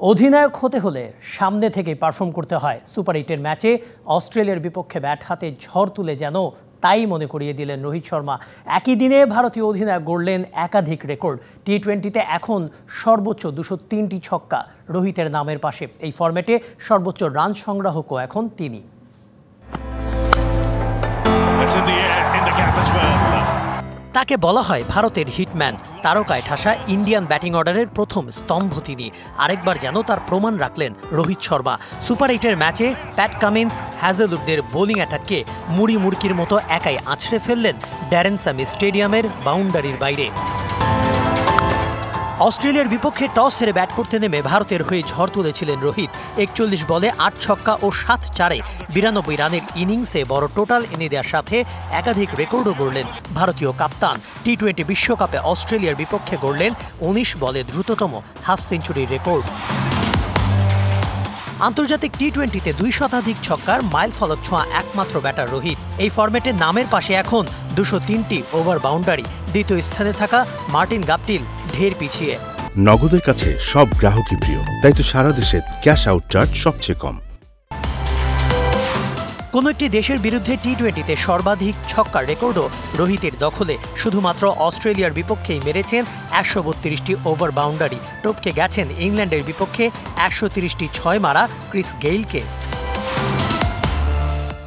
অধিনায়ক হতে হলে সামনে থেকেই পারফর্ম করতে হয়। সুপার 8-এর ম্যাচে অস্ট্রেলিয়ার বিপক্ষে ব্যাট হাতে ঝড় তুলে যেন তাই মনে করিয়ে দিলেন রোহিত শর্মা। একই দিনে ভারতীয় অধিনায়ক গড়লেন একাধিক রেকর্ড। টি-20-তে এখন সর্বোচ্চ 203টি ছক্কা রোহিতের নামের পাশে। এই ফরম্যাটে সর্বোচ্চ রান সংগ্রাহকও এখন তিনি। তাকে বলা হয় ভারতের হিটম্যান। তারকায় ঠাসা ইন্ডিয়ান ব্যাটিং অর্ডারের প্রথম স্তম্ভ তিনি। আরেকবার যেন তার প্রমাণ রাখলেন রোহিত শর্মা। সুপার 8-এর ম্যাচে প্যাট কামিন্স হ্যাজেলউডদের বোলিং অ্যাটাককে মুড়ি মুড়কির মতো একাই আছড়ে ফেললেন ড্যারেন স্যামি স্টেডিয়ামের বাউন্ডারির বাইরে। অস্ট্রেলিয়ার বিপক্ষে টস হেরে ব্যাট করতে নেমে ভারতের হয়ে ঝড় তুলেছিলেন রোহিত। 41 বলে 8 ছক্কা ও 7 চারে 92 রানের ইনিংসে বড় টোটাল এনে দেওয়ার সাথে একাধিক রেকর্ডও গড়লেন ভারতীয় কাপ্তান। টি-20 বিশ্বকাপে অস্ট্রেলিয়ার বিপক্ষে গড়লেন 19 বলে দ্রুততম হাফ সেঞ্চুরির রেকর্ড। আন্তর্জাতিক টি-20-তে 2 শতাধিক ছক্কার মাইল ফলক ছোঁয়া একমাত্র ব্যাটার রোহিত। এই ফরম্যাটে নামের পাশে এখন 203টি ওভার বাউন্ডারি। দ্বিতীয় স্থানে থাকা মার্টিন গাপটিল ঢের পিছিয়ে। নগদের কাছে সব গ্রাহকই প্রিয়, তাই তো সারা দেশে ক্যাশ আউট চার্জ সবচেয়ে কম। কোন একটি দেশের বিরুদ্ধে টি-20-তে সর্বাধিক ছক্কার রেকর্ডও রোহিতের দখলে। শুধুমাত্র অস্ট্রেলিয়ার বিপক্ষেই মেরেছেন 132টি ওভার বাউন্ডারি। টপকে গেছেন ইংল্যান্ডের বিপক্ষে 130টি 6 মারা ক্রিস গেইলকে।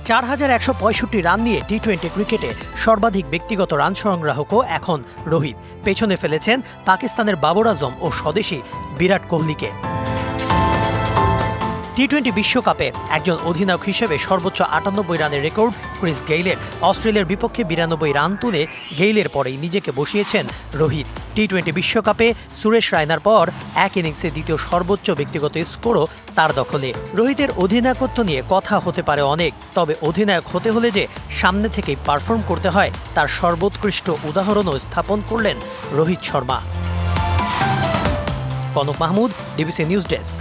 4165 রান নিয়ে টি-20 ক্রিকেটে সর্বাধিক ব্যক্তিগত রান সংগ্রাহকও এখন রোহিত। পেছনে ফেলেছেন পাকিস্তানের বাবর আজম ও স্বদেশী বিরাট কোহলিকে। টি-20 বিশ্বকাপে একজন অধিনায়ক হিসেবে সর্বোচ্চ 98 রানের রেকর্ড ক্রিস গেইলের। অস্ট্রেলিয়ার বিপক্ষে 92 রান তুলে গেইলের পরেই নিজেকে বসিয়েছেন রোহিত। টি-20 বিশ্বকাপে সুরেশ রায়নার পর এক ইনিংসে দ্বিতীয় সর্বোচ্চ ব্যক্তিগত স্কোরও তার দখলে। রোহিতের অধিনায়কত্ব নিয়ে কথা হতে পারে অনেক, তবে অধিনায়ক হতে হলে যে সামনে থেকেই পারফর্ম করতে হয় তার সর্বোৎকৃষ্ট উদাহরণও স্থাপন করলেন Rohit Sharma. Kanak Mahmud, DBC news desk.